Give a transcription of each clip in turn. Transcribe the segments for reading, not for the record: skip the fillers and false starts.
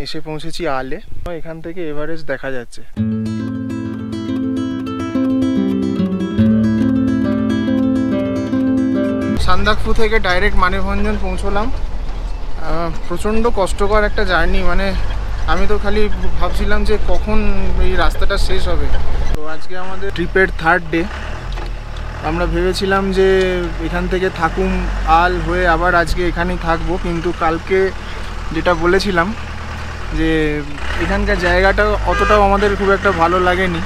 এসে পৌঁছেছি আলে। এখান থেকে এভারেস্ট দেখা যাচ্ছে। সান্দাকফু থেকে ডাইরেক্ট মানেভঞ্জন পৌঁছলাম। প্রচণ্ড কষ্টকর একটা জার্নি, মানে আমি তো খালি ভাবছিলাম যে কখন এই রাস্তাটা শেষ হবে। তো আজকে আমাদের ট্রিপের 3rd ডে। আমরা ভেবেছিলাম যে এখান থেকে থাকুম আল হয়ে আবার আজকে এখানেই থাকবো, কিন্তু কালকে যেটা বলেছিলাম যে এখানকার জায়গাটা অতটাও আমাদের খুব একটা ভালো লাগেনি,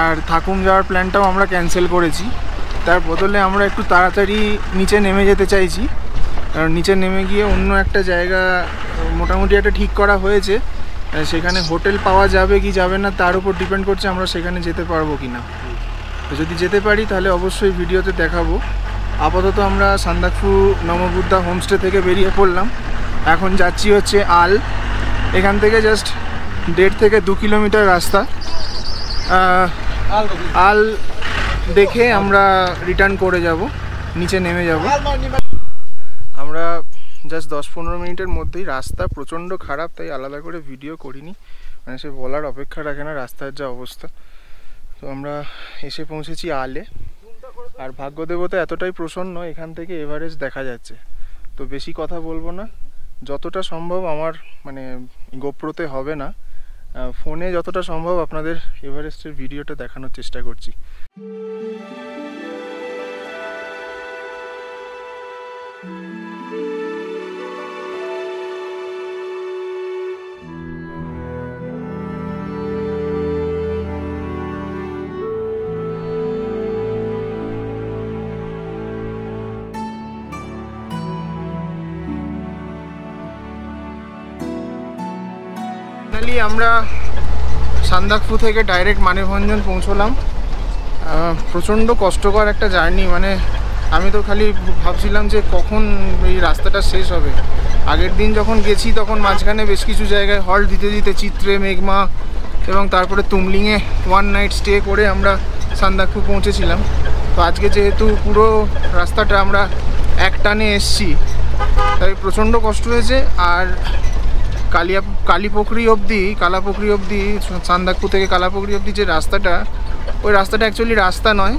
আর থাকুম যাওয়ার প্ল্যানটাও আমরা ক্যান্সেল করেছি। তার বদলে আমরা একটু তাড়াতাড়ি নিচে নেমে যেতে চাইছি, কারণ নিচে নেমে গিয়ে অন্য একটা জায়গা মোটামুটি একটা ঠিক করা হয়েছে। সেখানে হোটেল পাওয়া যাবে কি যাবে না তার উপর ডিপেন্ড করছে আমরা সেখানে যেতে পারবো কি না। তো যদি যেতে পারি তাহলে অবশ্যই ভিডিওতে দেখাবো। আপাতত আমরা সান্দাকফু নমবুদ্ধা হোমস্টে থেকে বেরিয়ে পড়লাম। এখন যাচ্ছি হচ্ছে আল। এখান থেকে জাস্ট 1.5 থেকে 2 কিলোমিটার রাস্তা। আল দেখে আমরা রিটার্ন করে যাব, নিচে নেমে যাব। আমরা জাস্ট 10-15 মিনিটের মধ্যেই, রাস্তা প্রচণ্ড খারাপ তাই আলাদা করে ভিডিও করিনি, মানে সে বলার অপেক্ষা রাখে না রাস্তার যা অবস্থা। তো আমরা এসে পৌঁছেছি আলে, আর ভাগ্যদেবতা এতটাই প্রসন্ন এখান থেকে এভারেস্ট দেখা যাচ্ছে। তো বেশি কথা বলবো না, যতটা সম্ভব আমার মানে গোপ্রোতে হবে না, ফোনে যতটা সম্ভব আপনাদের এভারেস্টের ভিডিওটা দেখানোর চেষ্টা করছি। আমরা সান্দাকফু থেকে ডাইরেক্ট মানেভঞ্জন পৌঁছলাম। প্রচণ্ড কষ্টকর একটা জার্নি, মানে আমি তো খালি ভাবছিলাম যে কখন এই রাস্তাটা শেষ হবে। আগের দিন যখন গেছি তখন মাঝখানে বেশ কিছু জায়গায় হল্ট দিতে দিতে চিত্রে, মেঘমা এবং তারপরে তুমলিংয়ে 1 নাইট স্টে করে আমরা সান্দাকফু পৌঁছেছিলাম। তো আজকে যেহেতু পুরো রাস্তাটা আমরা এক টানে এসছি তাই প্রচণ্ড কষ্ট হয়েছে। আর কালাপুকুরি অবধি সান্দাকফু থেকে কালাপুকুরি অবধি যে রাস্তাটা, ওই রাস্তাটা অ্যাকচুয়ালি রাস্তা নয়,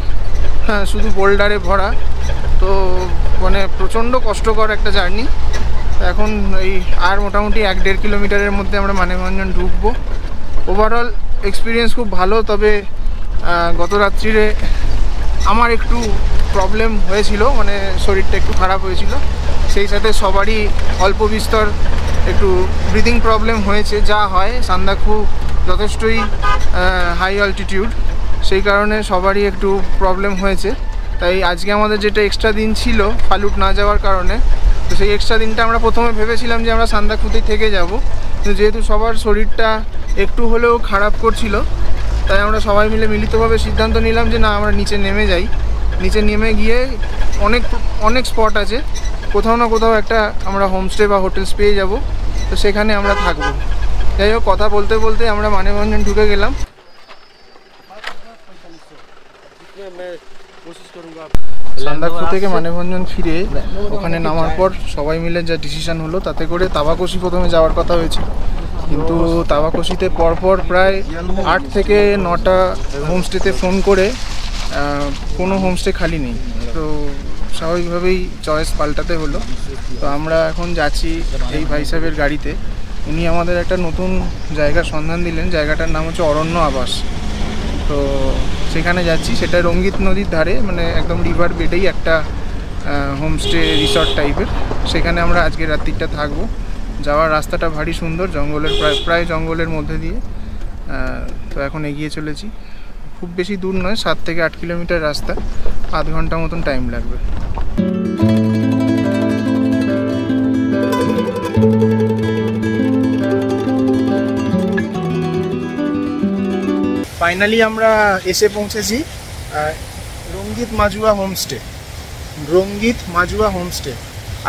হ্যাঁ শুধু বোল্ডারে ভরা। তো মানে প্রচণ্ড কষ্টকর একটা জার্নি। এখন এই আর মোটামুটি 1-1.5 কিলোমিটারের মধ্যে আমরা মানেভঞ্জন ঢুকবো। ওভারঅল এক্সপিরিয়েন্স খুব ভালো, তবে গত রাত্রিরে আমার একটু প্রবলেম হয়েছিল, মানে শরীরটা একটু খারাপ হয়েছিল, সেই সাথে সবারই অল্প বিস্তর একটু ব্রিদিং প্রবলেম হয়েছে, যা হয়। সান্দাকফু যথেষ্টই হাই অল্টিটিউড, সেই কারণে সবারই একটু প্রবলেম হয়েছে। তাই আজকে আমাদের যেটা এক্সট্রা দিন ছিল ফালুট না যাওয়ার কারণে, তো সেই এক্সট্রা দিনটা আমরা প্রথমে ভেবেছিলাম যে আমরা সান্দাকফুতেই থেকে যাব, কিন্তু যেহেতু সবার শরীরটা একটু হলেও খারাপ করছিল তাই আমরা সবাই মিলে মিলিতভাবে সিদ্ধান্ত নিলাম যে না, আমরা নিচে নেমে যাই। নিচে নেমে গিয়ে অনেক স্পট আছে, কোথাও না কোথাও একটা আমরা হোমস্টে বা হোটেলস পেয়ে যাব, তো সেখানে আমরা থাকবো। যাই হোক, কথা বলতে বলতে আমরা মানেভঞ্জন ঢুকে গেলাম। সান্দাকফু থেকে মানেভঞ্জন ফিরে ওখানে নামার পর সবাই মিলে যা ডিসিশন হলো, তাতে করে তাবাকোশি প্রথমে যাওয়ার কথা হয়েছিল, কিন্তু তাবাকোশিতে পরপর প্রায় 8 থেকে 9টা হোমস্টেতে ফোন করে কোনো হোমস্টে খালি নেই। তো স্বাভাবিকভাবেই চয়েস পাল্টাতে হলো। তো আমরা এখন যাচ্ছি এই ভাই সাহেবের গাড়িতে। উনি আমাদের একটা নতুন জায়গার সন্ধান দিলেন, জায়গাটার নাম হচ্ছে অরণ্য আবাস। তো সেখানে যাচ্ছি, সেটা রঙ্গিত নদীর ধারে, মানে একদম রিভার বেডেই একটা হোমস্টে রিসর্ট টাইপের। সেখানে আমরা আজকে রাত্রিটা থাকবো। যাওয়ার রাস্তাটা ভারী সুন্দর, জঙ্গলের প্রায় জঙ্গলের মধ্যে দিয়ে। তো এখন এগিয়ে চলেছি, খুব বেশি দূর নয়, 7 থেকে 8 কিলোমিটার রাস্তা, 8 ঘন্টা মতন টাইম লাগবে। ফাইনালি আমরা এসে পৌঁছেছি রঙ্গিত মাজুয়া হোমস্টে।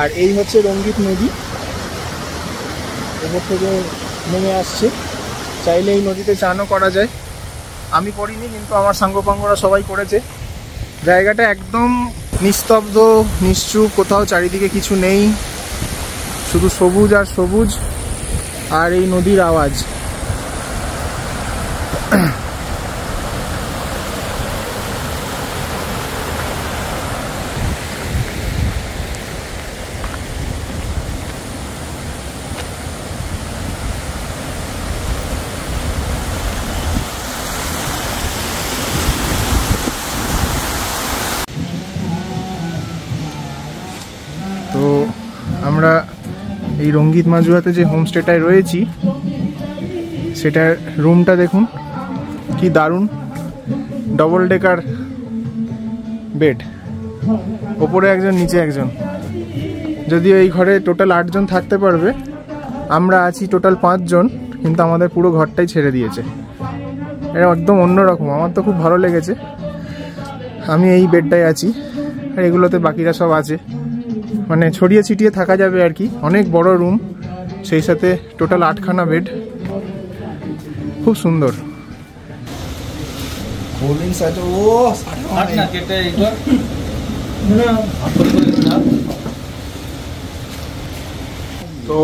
আর এই হচ্ছে রঙ্গিত নদী, এখান থেকে নেমে আসছে। চাইলে এই নদীতে চানও করা যায়, আমি করিনি কিন্তু আমার সাঙ্গপাঙ্গরা সবাই করেছে। জায়গাটা একদম নিস্তব্ধ, নিশ্চুপ, কোথাও চারিদিকে কিছু নেই, শুধু সবুজ আর সবুজ। আর এই নদীর আওয়াজ। তো আমরা এই রঙ্গিত মাজুয়াতে যে হোমস্টেটায় রয়েছি সেটার রুমটা দেখুন কি দারুণ, ডবল ডেকার বেড, ওপরে একজন নিচে একজন। যদিও এই ঘরে টোটাল 8 জন থাকতে পারবে, আমরা আছি টোটাল 5 জন, কিন্তু আমাদের পুরো ঘরটাই ছেড়ে দিয়েছে। এটা একদম অন্যরকম, আমার তো খুব ভালো লেগেছে। আমি এই বেডটায় আছি, আর এগুলোতে বাকিরা সব আছে, মানে ছড়িয়ে ছিটিয়ে থাকা যাবে আর কি। অনেক বড় রুম, সেই সাথে টোটাল 8খানা বেড, খুব সুন্দর। তো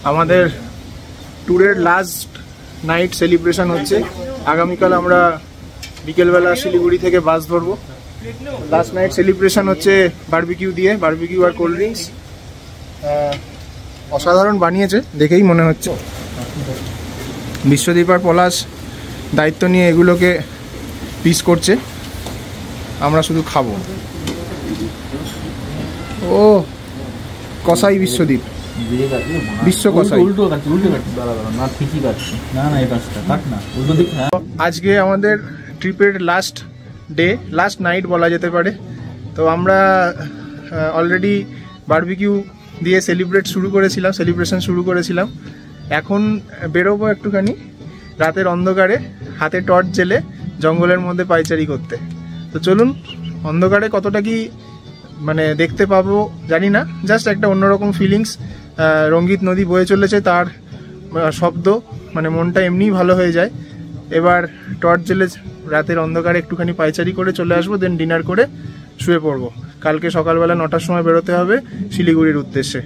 আমাদের ট্যুরের লাস্ট নাইট সেলিব্রেশন হচ্ছে। আগামীকাল আমরা বিকেলবেলা শিলিগুড়ি থেকে বাস ধরবো। লাস্ট নাইট সেলিব্রেশন হচ্ছে বারবিকিউ দিয়ে, বারবিকিউ আর কোল্ড ড্রিঙ্কস। অসাধারণ বানিয়েছে দেখেই মনে হচ্ছে। বিশ্বদীপ আর পলাশ দায়িত্ব নিয়ে এগুলোকে পিস করছে, আমরা শুধু খাবো। ও কসাই বিশ্বদীপ, বিশ্ব কসাই। আজকে আমাদের ট্রিপের লাস্ট ডে, লাস্ট নাইট বলা যেতে পারে। তো আমরা অলরেডি বারবিকিউ দিয়ে সেলিব্রেশন শুরু করেছিলাম। এখন বেরোবো একটুখানি রাতের অন্ধকারে, হাতে টর্চ জেলে জঙ্গলের মধ্যে পায়চারি করতে। তো চলুন, অন্ধকারে কতটা কি মানে দেখতে পাবো জানি না, জাস্ট একটা অন্যরকম ফিলিংস। রঙ্গিত নদী বয়ে চলেছে, তার শব্দ, মানে মনটা এমনিই ভালো হয়ে যায়। এবার টর্চ জেলে রাতের অন্ধকারে একটুখানি পায়চারি করে চলে আসবো, দেন ডিনার করে শুয়ে পড়বো। কালকে সকালবেলা 9টার সময় বেরোতে হবে শিলিগুড়ির উদ্দেশ্যে।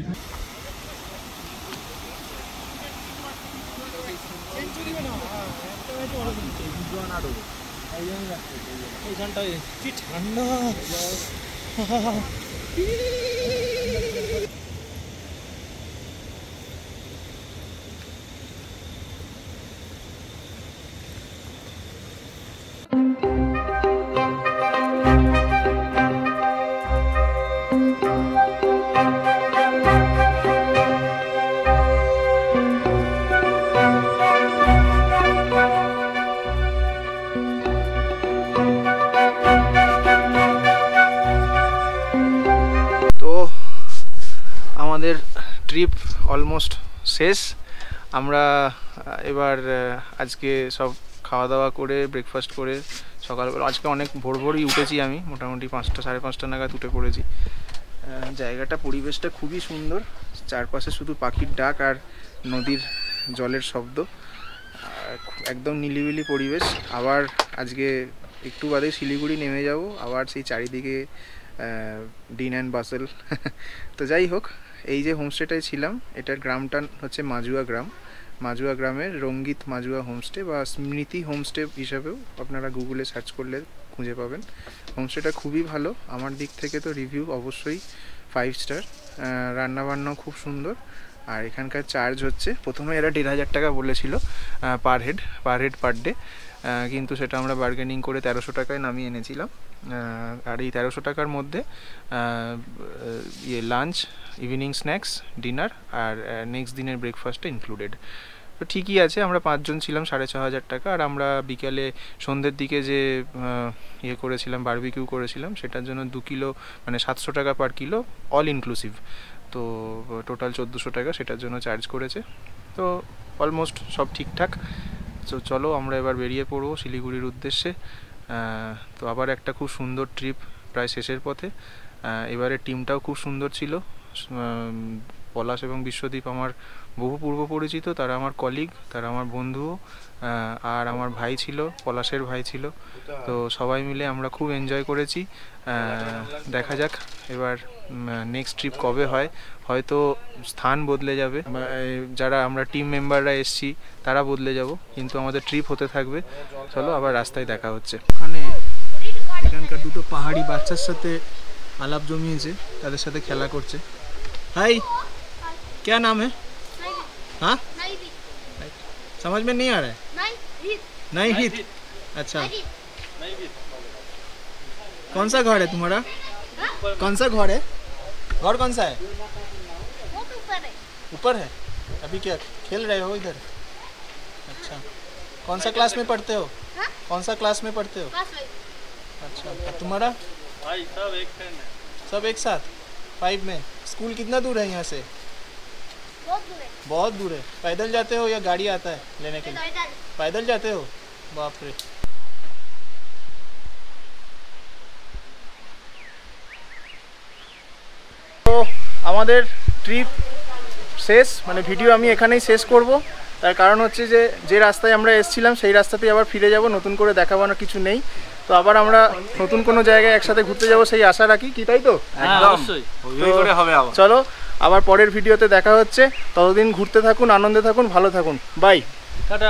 আমাদের ট্রিপ অলমোস্ট শেষ। আমরা এবার আজকে সব খাওয়া দাওয়া করে ব্রেকফাস্ট করে সকালবেলা, আজকে অনেক ভোরই উঠেছি আমি, মোটামুটি 5টা সাড়ে 5টা নাগাদ উঠে পড়েছি। জায়গাটা, পরিবেশটা খুবই সুন্দর, চারপাশে শুধু পাখির ডাক আর নদীর জলের শব্দ, একদম নিলিবিলি পরিবেশ। আবার আজকে একটু বাদে শিলিগুড়ি নেমে যাব, আবার সেই চারিদিকে ডিন অ্যান্ড বাসেল। তো যাই হোক, এই যে হোমস্টেটায় ছিলাম, এটার গ্রামটা হচ্ছে মাজুয়া গ্রাম। মাজুয়া গ্রামের রঙ্গিত মাজুয়া হোমস্টে বা স্মৃতি হোমস্টে হিসাবেও আপনারা গুগলে সার্চ করলে খুঁজে পাবেন। হোমস্টেটা খুবই ভালো, আমার দিক থেকে তো রিভিউ অবশ্যই 5 স্টার। রান্নাবান্নাও খুব সুন্দর। আর এখানকার চার্জ হচ্ছে, প্রথমে এরা 1,500 টাকা বলেছিল পার হেড পার ডে, কিন্তু সেটা আমরা বার্গেনিং করে 1300 টাকায় নামিয়ে এনেছিলাম। আর এই 1300 টাকার মধ্যে লাঞ্চ, ইভিনিং স্ন্যাক্স, ডিনার আর নেক্সট দিনের ব্রেকফাস্টটা ইনক্লুডেড। তো ঠিকই আছে, আমরা 5 জন ছিলাম, 6,500 টাকা। আর আমরা বিকালে সন্ধ্যের দিকে যে করেছিলাম, বারবিকিউ করেছিলাম, সেটার জন্য 2 কিলো মানে 700 টাকা পার কিলো, অল ইনক্লুসিভ। তো টোটাল 1400 টাকা সেটার জন্য চার্জ করেছে। তো অলমোস্ট সব ঠিকঠাক। তো চলো আমরা এবার বেরিয়ে পড়বো শিলিগুড়ির উদ্দেশ্যে। তো আবার একটা খুব সুন্দর ট্রিপ প্রায় শেষের পথে। এবারে টিমটাও খুব সুন্দর ছিল। পলাশ এবং বিশ্বদীপ আমার বহু পূর্ব পরিচিত, তারা আমার কলিগ, তারা আমার বন্ধু, আর আমার ভাই ছিল, পলাশের ভাই ছিল। তো সবাই মিলে আমরা খুব এনজয় করেছি। দেখা যাক এবার নেক্সট ট্রিপ কবে হয়, হয়তো স্থান বদলে যাবে, যারা আমরা টিম মেম্বাররা এসছি তারা বদলে যাব, কিন্তু আমাদের ট্রিপ হতে থাকবে। চলো আবার রাস্তায় দেখা হচ্ছে। ওখানে এখানকার দুটো পাহাড়ি বাচ্চার সাথে আলাপ জমিয়েছে, তাদের সাথে খেলা করছে। হাই, क्या नाम है? हाँ, समझ में नहीं आ रहा है। नहीं हित। अच्छा, कौन सा घर है तुम्हारा? कौन सा घर है? घर कौन सा है? ऊपर है। अभी क्या खेल रहे हो इधर? अच्छा, कौन सा क्लास में पढ़ते हो? कौन सा क्लास में पढ़ते हो? अच्छा, तुम्हारा? सब एक साथ 5 में। स्कूल कितना दूर है यहाँ से? बहुत दूर है। पैदल जाते हो या गाड़ी आता है लेने के लिए? पैदल जाते हो? बाप रे। তো আমাদের ট্রিপ শেষ, মানে ভিডিও আমি এখানেই শেষ করব। তার কারণ হচ্ছে যে রাস্তায় আমরা এসেছিলাম সেই রাস্তাতেই আবার ফিরে যাব, নতুন করে দেখাবানোর কিছু নেই। তো আবার আমরা নতুন কোনো জায়গায় একসাথে ঘুরতে যাব সেই আশা রাখি, কি তাই তো? অবশ্যই হবে আবার। চলো আবার পরের ভিডিওতে দেখা হচ্ছে, ততদিন ঘুরতে থাকুন, আনন্দে থাকুন, ভালো থাকুন, বাই, টাটা।